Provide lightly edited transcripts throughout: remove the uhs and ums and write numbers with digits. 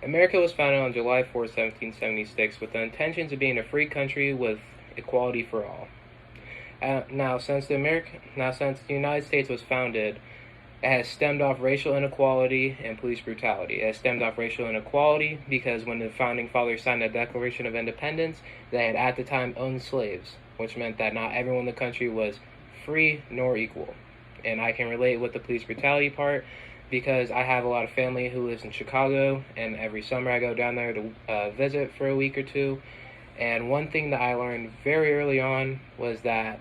America was founded on July 4, 1776, with the intentions of being a free country with equality for all. Now, since the United States was founded, it has stemmed off racial inequality and police brutality. It has stemmed off racial inequality because when the founding fathers signed the Declaration of Independence, they had at the time owned slaves, which meant that not everyone in the country was free nor equal. And I can relate with the police brutality part because I have a lot of family who lives in Chicago, and every summer I go down there to visit for a week or two. And one thing that I learned very early on was that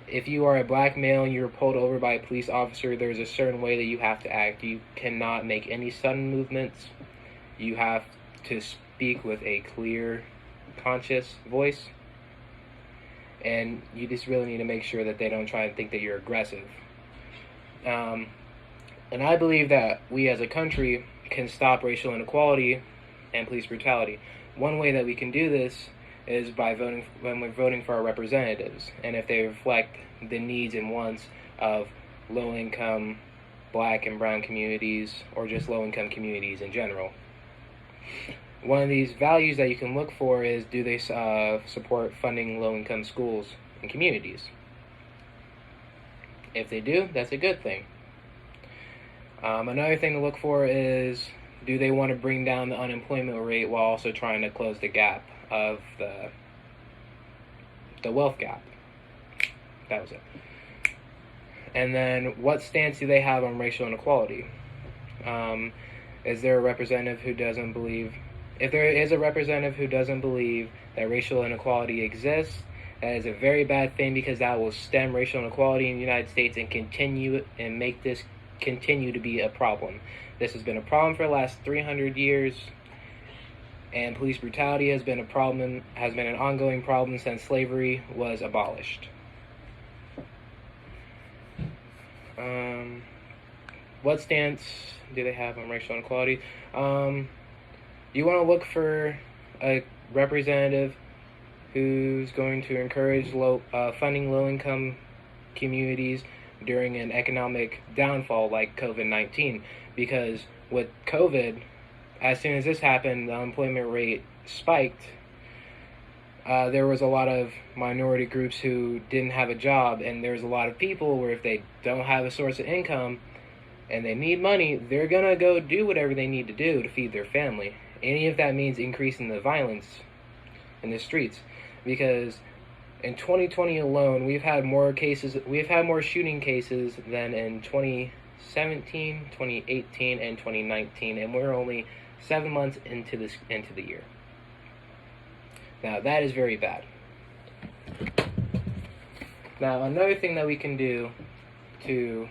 if you are a black male and you're pulled over by a police officer, there's a certain way that you have to act. You cannot make any sudden movements. You have to speak with a clear, conscious voice. And you just really need to make sure that they don't try and think that you're aggressive. And I believe that we as a country can stop racial inequality and police brutality. One way that we can do this is by voting when we're voting for our representatives, and if they reflect the needs and wants of low-income black and brown communities, or just low-income communities in general. One of these values that you can look for is, do they support funding low-income schools and communities? If they do, that's a good thing. Another thing to look for is, do they want to bring down the unemployment rate while also trying to close the gap of the wealth gap? That was it. And then, what stance do they have on racial inequality? Is there a representative who doesn't believe? If there is a representative who doesn't believe that racial inequality exists, that is a very bad thing, because that will stem racial inequality in the United States and continue and make this continue to be a problem. This has been a problem for the last 300 years, and police brutality has been an ongoing problem since slavery was abolished. What stance do they have on racial inequality? You want to look for a representative who's going to encourage funding low-income communities during an economic downfall like COVID-19, because with COVID, as soon as this happened, the unemployment rate spiked. There was a lot of minority groups who didn't have a job, and there's a lot of people where if they don't have a source of income and they need money, they're gonna go do whatever they need to do to feed their family. Any if that means increasing the violence in the streets, because in 2020 alone, we've had more shooting cases than in 2017, 2018, and 2019, and we're only 7 months into the year. Now, that is very bad. Now, another thing that we can do to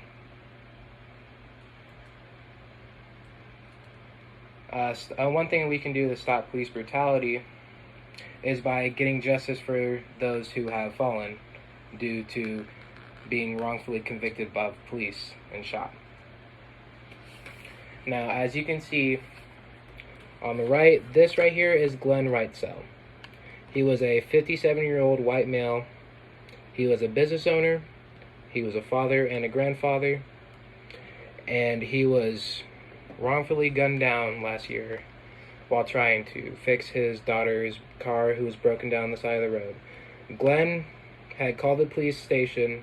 one thing we can do to stop police brutality is by getting justice for those who have fallen due to being wrongfully convicted by the police and shot. Now, as you can see on the right, this right here is Glenn Wrightsell. He was a 57-year-old white male. He was a business owner. He was a father and a grandfather. And he was wrongfully gunned down last year while trying to fix his daughter's car, who was broken down the side of the road. Glenn had called the police station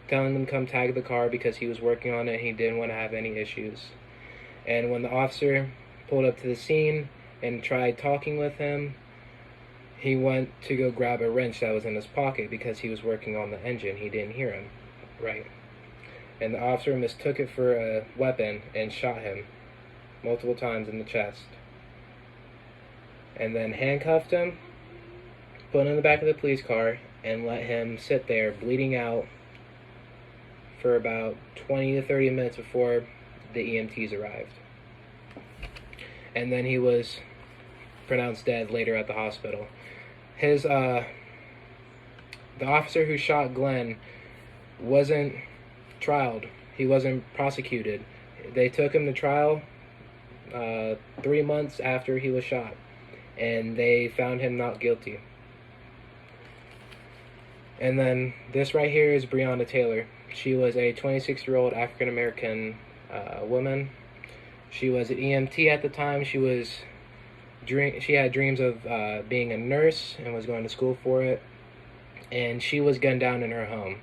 telling them to come tag the car because he was working on it and he didn't want to have any issues. And when the officer pulled up to the scene and tried talking with him, he went to go grab a wrench that was in his pocket because he was working on the engine. He didn't hear him, right? And the officer mistook it for a weapon and shot him multiple times in the chest. And then handcuffed him, put him in the back of the police car, and let him sit there bleeding out for about 20 to 30 minutes before the EMTs arrived. And then he was pronounced dead later at the hospital. The officer who shot Glenn wasn't trialed. He wasn't prosecuted. They took him to trial 3 months after he was shot, and they found him not guilty. And then this right here is Breonna Taylor. She was a 26-year-old African-American woman She was an EMT at the time. She had dreams of being a nurse and was going to school for it. And she was gunned down in her home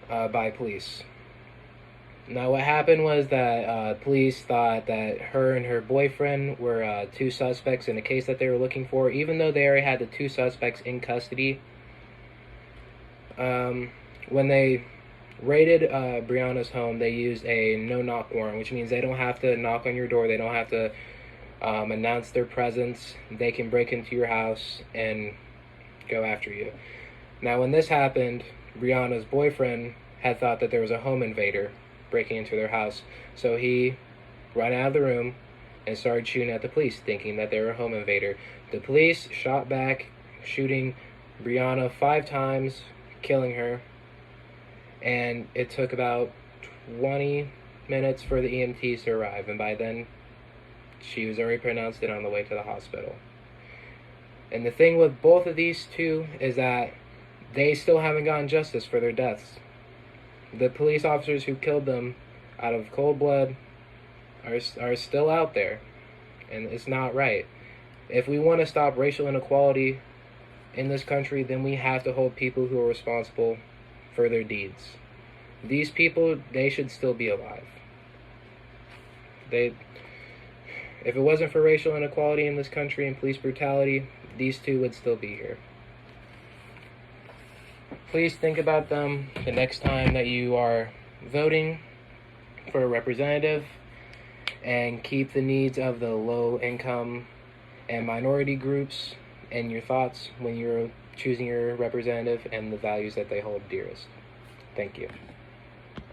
by police. Now, what happened was that police thought that her and her boyfriend were two suspects in a case that they were looking for, even though they already had the two suspects in custody. When they raided Brianna's home, they used a no-knock warrant, which means they don't have to knock on your door. They don't have to announce their presence. They can break into your house and go after you. Now, when this happened, Brianna's boyfriend had thought that there was a home invader breaking into their house, so he ran out of the room and started shooting at the police, thinking that they were a home invader. The police shot back, shooting Brianna 5 times, killing her, and it took about 20 minutes for the EMTs to arrive, and by then she was already pronounced dead on the way to the hospital. And the thing with both of these two is that they still haven't gotten justice for their deaths. The police officers who killed them out of cold blood are still out there, and it's not right. If we want to stop racial inequality in this country, then we have to hold people who are responsible for their deeds. These people, they should still be alive. If it wasn't for racial inequality in this country and police brutality, these two would still be here. Please think about them the next time that you are voting for a representative, and keep the needs of the low income and minority groups in your thoughts when you're choosing your representative and the values that they hold dearest. Thank you.